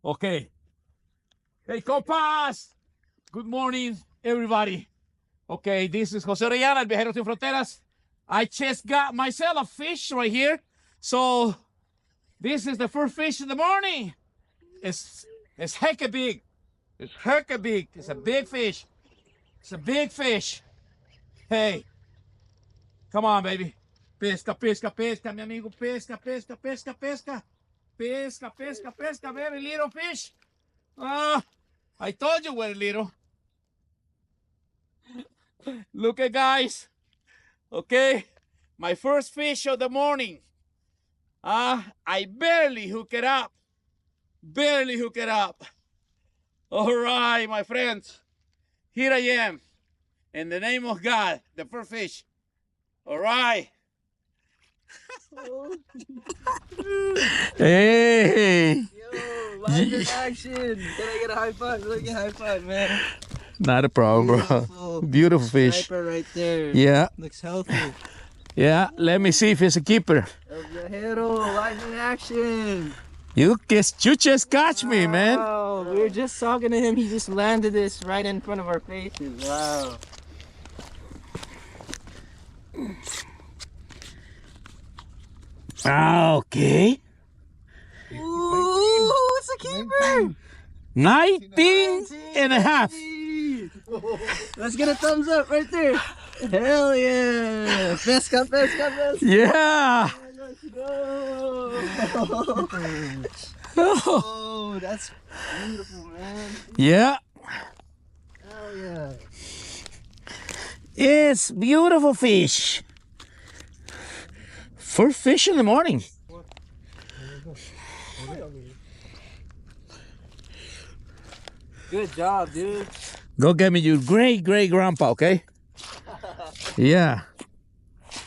Okay. Hey, compas. Good morning, everybody. Okay, this is Jose Orellana, el Viajero Sin Fronteras. I just got myself a fish right here. So this is the first fish in the morning. It's it's hecka big. It's hecka big. It's a big fish. It's a big fish. Hey, come on, baby. Pesca, pesca, pesca, mi amigo. Pesca, pesca, pesca, pesca. Pesca, pesca, pesca. Very little fish. Ah, I told you we're little. Look at guys. Okay, my first fish of the morning. I barely hook it up. Barely hook it up. All right, my friends. Here I am. In the name of God, the first fish. All right. Hey. Yo, live in action. Can I get a high five? Let me get a high five, man. Not a problem, bro. Beautiful. Beautiful fish. Sniper right there. Yeah. Looks healthy. Yeah. Let me see if it's a keeper. El Viajero, live in action. You just catch me, man. Wow, we were just talking to him. He just landed this right in front of our faces. Wow. Okay. Ooh, it's a keeper. 19 and a half. Let's get a thumbs up right there. Hell yeah. Pesca, pesca, pesca. Yeah. Let's go. Oh, that's beautiful, man. Yeah. Hell yeah. It's beautiful fish. First fish in the morning. Good job, dude. Go get me your great grandpa, okay? Yeah.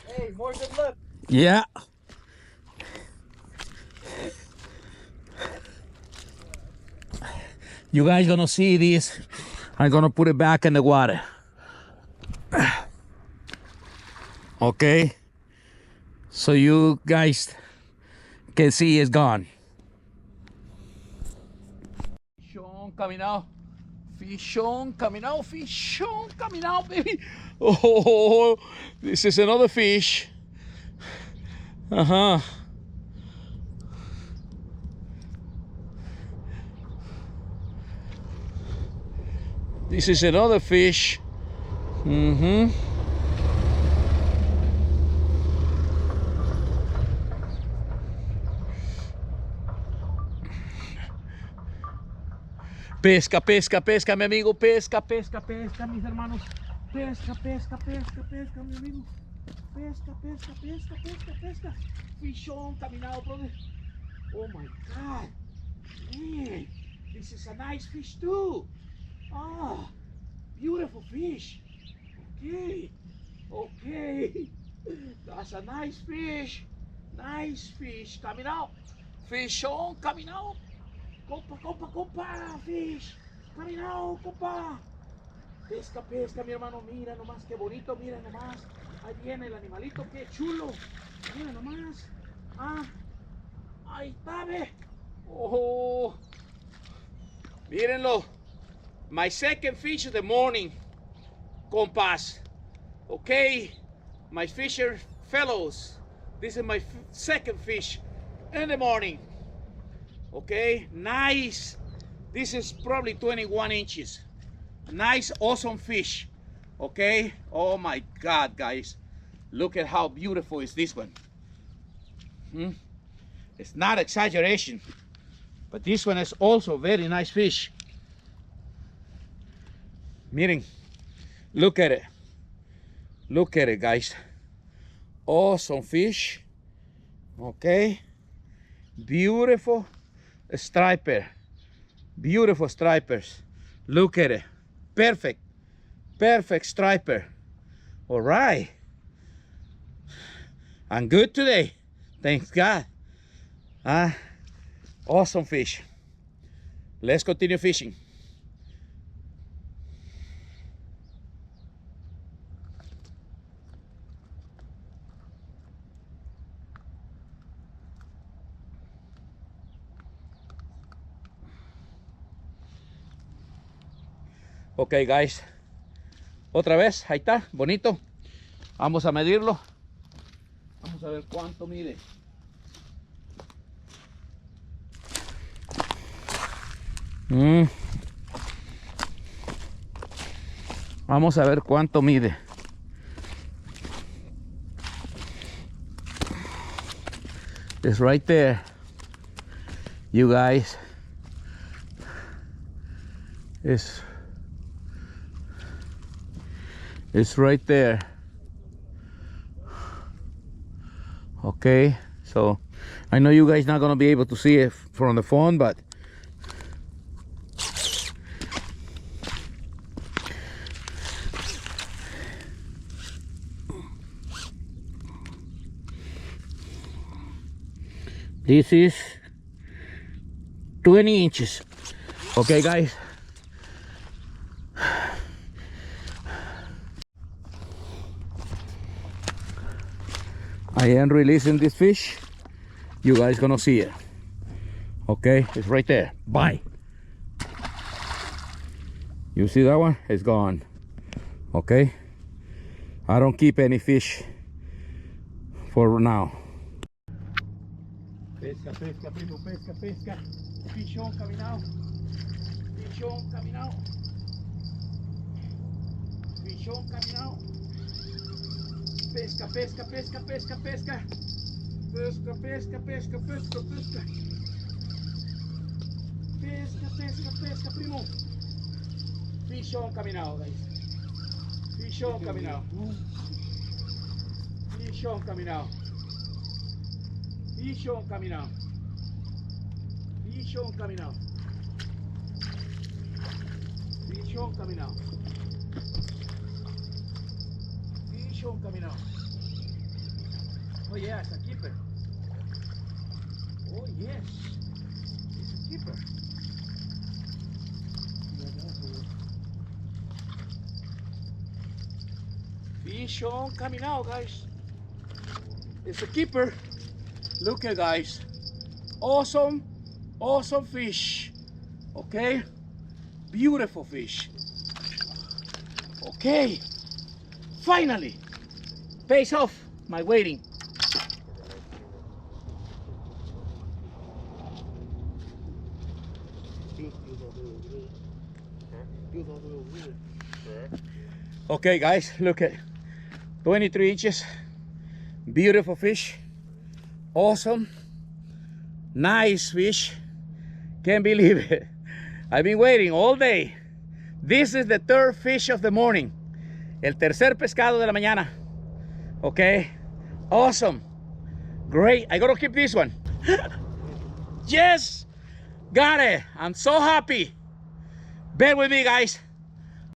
Hey, more good luck. Yeah. You guys gonna see this. I'm gonna put it back in the water. Okay. So you guys can see it's gone. Fish coming out. Fish coming out. Fish coming out, baby. Oh, this is another fish. Uh-huh. This is another fish. Mm-hmm. Pesca, pesca, pesca, mi amigo. Pesca, pesca, pesca, mis hermanos. Pesca, pesca, pesca, pesca, mi amigo. Pesca, pesca, pesca, pesca, pesca. Fishón caminado, brother. Oh my God. Man, this is a nice fish too. Ah, beautiful fish. Okay, okay. That's a nice fish. Nice fish coming out. Fish on coming out. Compa, compa, compa. Fish coming out, compa. Pesca, pesca, mi hermano. Mira nomás qué bonito. Mira nomás. Ahí viene el animalito. Qué chulo. Mira nomás. Ah, ahí está, ve. Oh, mírenlo. My second fish of the morning, compas. Okay, my fisher fellows, this is my second fish in the morning. Okay, nice. This is probably 21 inches. Nice, awesome fish. Okay, oh my God, guys. Look at how beautiful is this one. It's not exaggeration, but this one is also very nice fish. Miren, look at it. Look at it, guys. Awesome fish. Okay. Beautiful striper. Beautiful stripers. Look at it. Perfect. Perfect striper. All right. I'm good today. Thanks God. Awesome fish. Let's continue fishing. Ok, guys. Otra vez, ahí está, bonito. Vamos a medirlo. Vamos a ver cuánto mide. Vamos a ver cuánto mide. It's right there, you guys. It's right there. Okay, so I know you guys not gonna be able to see it from the phone, but this is 20 inches. Okay, guys. I am releasing this fish. You guys gonna see it. Okay, it's right there. Bye. You see that one? It's gone. Okay. I don't keep any fish for now. Pesca, pesca, primo, pesca, pesca. Fichón caminado. Fichón caminado. Fichón caminado. Pesca, pesca, pesca, pesca, pesca. Pesca, pesca, pesca, pesca, pesca. Pesca, pesca, pesca, primo. Fichón caminado, guys. Fichón caminado. Fichón caminado. Fichón caminado. Fichón caminado. Fichón caminado. Fichón caminado. Oh yeah, it's a keeper. Oh yes, it's a keeper. Fichón caminado, guys. It's a keeper. Look at, guys. Awesome, awesome fish. Okay, beautiful fish. Okay, finally pays off my waiting. Okay, guys, look at 23 inches. Beautiful fish. Awesome. Nice fish. Can't believe it. I've been waiting all day. This is the third fish of the morning. El tercer pescado de la mañana. Okay. Awesome. Great. I gotta keep this one. Yes. Got it. I'm so happy. Bear with me, guys.